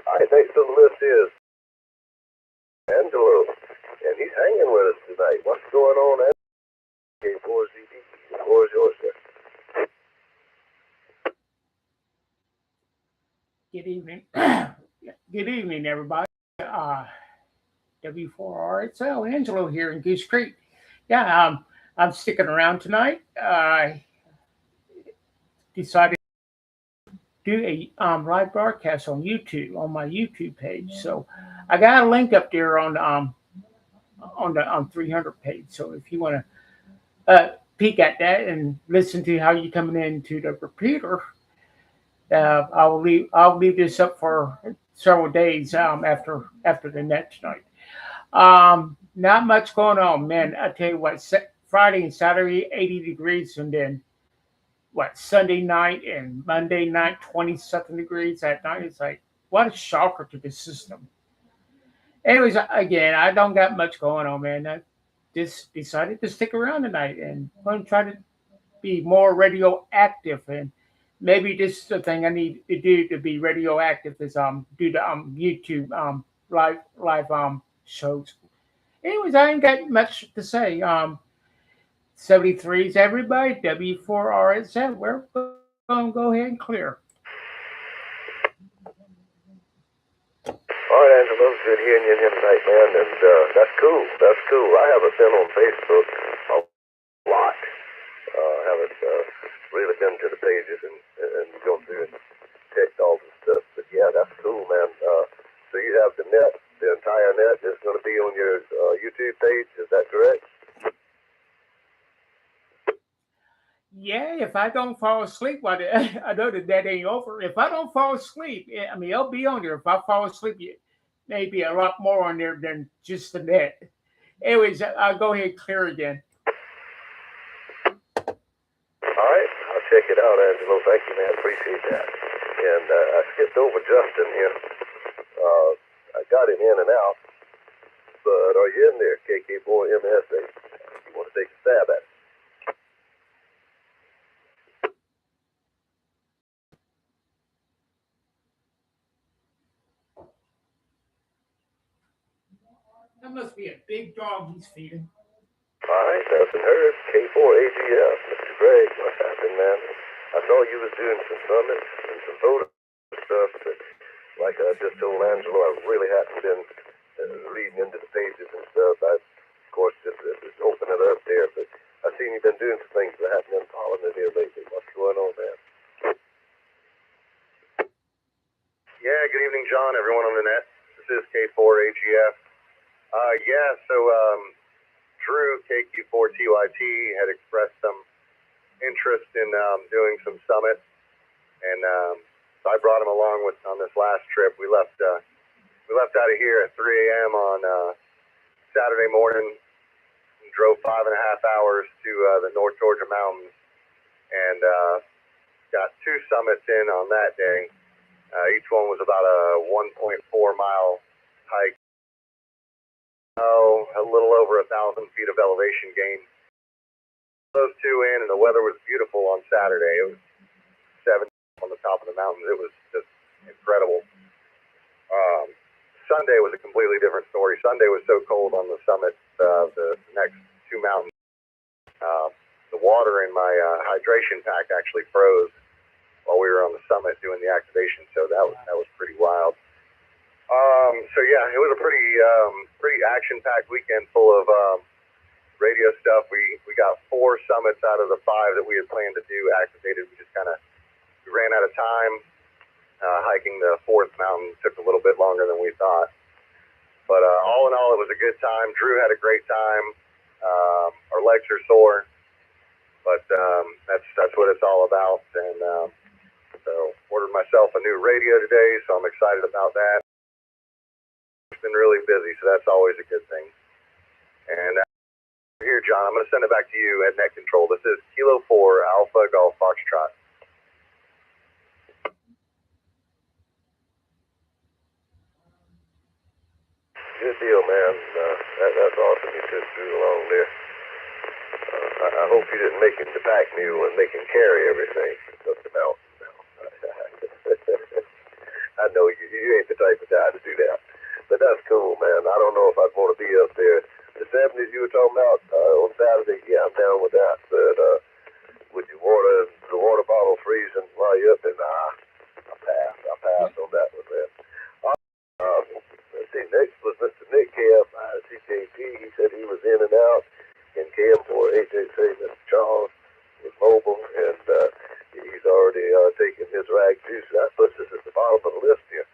All right, next on the list is Angelo, and he's hanging with us tonight. What's going on, Angelo? K4ZD, the floor is yours, sir. Good evening. Good evening, everybody. W4RXL, Angelo here in Goose Creek. Yeah, I'm sticking around tonight. I decided to do a live broadcast on YouTube, on my YouTube page. So I got a link up there on the 300 page. So if you want to peek at that and listen to how you're coming into the repeater, I'll leave this up for several days after the net tonight. Not much going on, man. I tell you what, Friday and Saturday 80 degrees, and then Sunday night and Monday night 20-something degrees at night. It's like, what a shocker to the system. Anyways, again, I don't got much going on, man. I just decided to stick around tonight and I'm going to try to be more radioactive, and maybe this is the thing I need to do to be radioactive is do the YouTube live shows. Anyways, I ain't got much to say. 73s, everybody. W4RSF. We're gonna go ahead and clear. All right, Angelo, good hearing you here tonight, man, and that's cool. That's cool. I haven't been on Facebook a lot. Haven't really been to the pages and go through and checked all the stuff. But yeah, that's cool, man. So you have the net, the entire net is going to be on your YouTube page. Is that correct? Yeah, if I don't fall asleep, I know the net ain't over. If I don't fall asleep, I mean, it'll be on there. If I fall asleep, maybe a lot more on there than just the net. Anyways, I'll go ahead and clear again. All right, I'll check it out, Angelo. Thank you, man. Appreciate that. And I skipped over Justin here. I got him in and out, but are you in there, KK4MSA? You want to take a stab at it? That must be a big dog he's feeding. All right, that's been heard. K4AGF, Mr. Greg, what's happening, man? I saw you was doing some summits and some photo stuff, but like I just told Angelo, I really hadn't been reading into the pages and stuff. I, of course, just open it up there, but I seen you've been doing some things that haven't been following it here lately. What's going on, man? Yeah, good evening, John, everyone on the net. This is K4AGF. Drew, KQ4TYT, had expressed some interest in doing some summits, and so I brought him along on this last trip. We left out of here at 3 a.m. on Saturday morning, and drove 5.5 hours to the North Georgia mountains, and got 2 summits in on that day. Each one was about a 1.4 mile hike. A little over 1,000 feet of elevation gain. Those 2 in, and the weather was beautiful on Saturday. It was 7 on the top of the mountains. It was just incredible. Sunday was a completely different story. Sunday was so cold on the summit, the next 2 mountains. The water in my hydration pack actually froze while we were on the summit doing the activation, so that was pretty wild. It was a pretty action-packed weekend full of radio stuff. We got 4 summits out of the 5 that we had planned to do activated. We just we ran out of time. Hiking the 4th mountain took a little bit longer than we thought. But all in all, it was a good time. Drew had a great time. Our legs are sore, but that's what it's all about. And so ordered myself a new radio today, so I'm excited about that. It's been really busy, so that's always a good thing. And here, John, I'm going to send it back to you at net control. This is Kilo 4 Alpha Golf Foxtrot. Good deal, man. That's awesome. You just threw along there. I hope you didn't make him the pack mule and make him carry everything up the mountain. I know you ain't the type of guy to do that. But that's cool, man. I don't know if I'd want to be up there. The 70s you were talking about on Saturday, yeah, I'm down with that. But with the water bottle freezing while you're up there, I pass on that one, man. Let's see, next was Mr. Nick KF5CJP. He said he was in and out. And KM4HHA, Mr. Charles was mobile, and he's already taken his rag too, so that puts us at the bottom of the list here.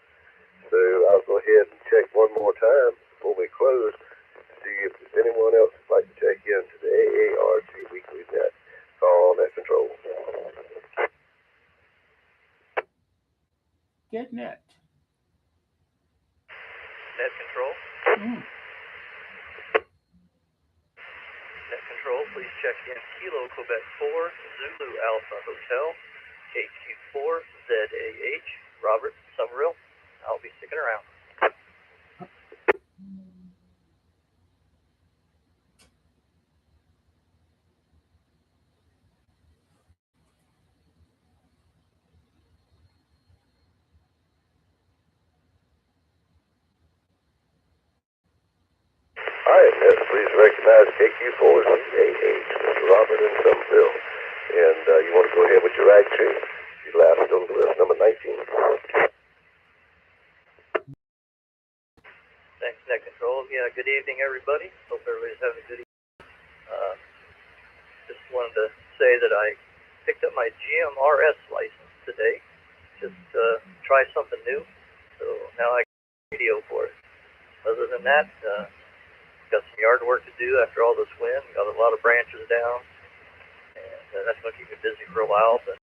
So I'll go ahead and check one more time before we close to see if there's anyone else who'd like to check into the AART Weekly Net. Call net control. Get net. Net control. Net control, please check in Kilo Quebec 4 Zulu Alpha Hotel, KQ4 ZAH, Robert Summerville. I'll be sticking around. All right, please recognize KQ4 ZAH, Mr. Robert in Summerville. And you want to go ahead with your rag chain? You last on the list, number 19. Thanks, Net Control. Yeah, good evening, everybody. Hope everybody's having a good evening. Just wanted to say that I picked up my GMRS license today. Just try something new. So now I got a radio for it. Other than that, got some yard work to do after all this wind. Got a lot of branches down. And that's going to keep me busy for a while. But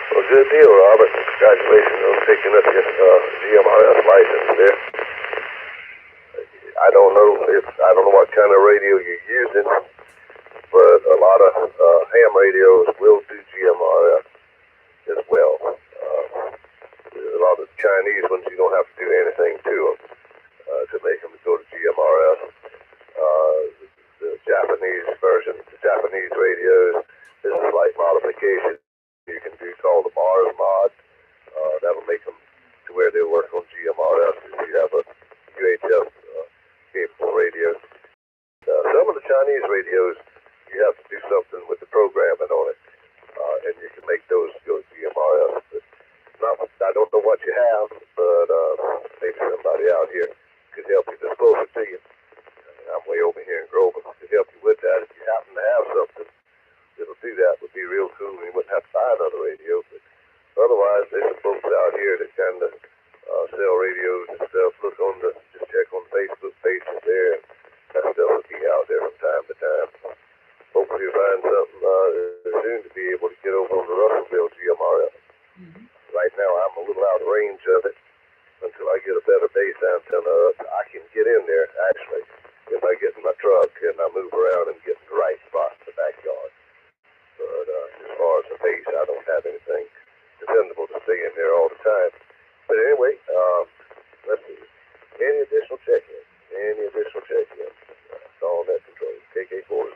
well, good deal, Robert. Congratulations on picking up your GMRS license there. I don't know what kind of radio you're using, but a lot of ham radios will do GMRS as well. A lot of the Chinese ones, you don't have to do anything to them to make them go to GMRS. The Japanese version, the Japanese radios, this is like modification. You can do called the Mars mod, Chinese radios, you have to do something with the programming on it, and you can make those go GMRS. But I don't know what you have, but maybe somebody out here could help you disclose it to you. I'm way over here in Grover. Could help you with that. If you happen to have something that'll do that, would be real cool. You wouldn't have to buy another radio. But otherwise, there's some folks out here that kind of sell radios and stuff. Just check on the Facebook pages there. And that stuff will be out there from time to time. Hopefully you'll find something soon to be able to get over on the Russellville GMRS. Mm-hmm. Right now, I'm a little out of range of it until I get a better base antenna up. I can get in there, actually, if I get in my truck and I move around and get in the right spot in the backyard. But as far as the base, I don't have anything dependable to stay in there all the time. But anyway, let's see. Any additional check-in? All net control. KK4.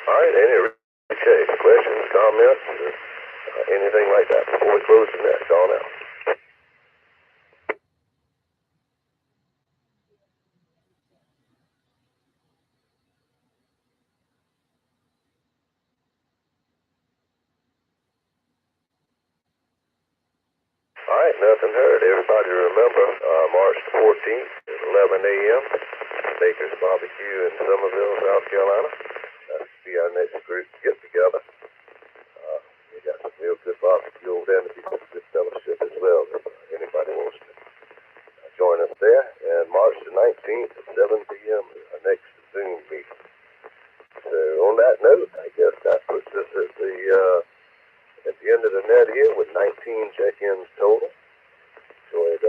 All right, questions, comments, or anything like that before we close the net? Call now. All right, nothing heard. Everybody remember March the 14th at 11 a.m. Baker's Barbecue in Summerville, South Carolina. That'll be our next group get together. We got some real good barbecue over there, and it'll be some good fellowship as well. If anybody wants to join us there. And March the 19th at 7 p.m. is our next Zoom meeting. So on that note, I guess that puts us at the end of the net here with 19 check-ins total. Enjoyed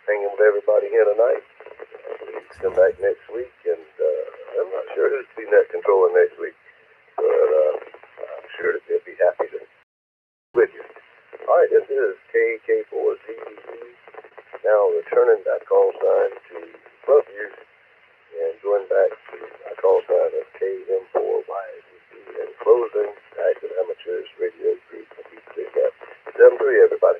hanging with everybody here tonight. Please come back next week, and I'm not sure who's to be net controller next week, but I'm sure that they'll be happy to with you. All right, this is KK4ZBE, now returning that call sign to Clubview and going back to our call sign of KM4YZB and closing Active Amateurs Radio Group. 7-3, everybody.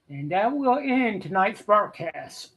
And that will end tonight's broadcast.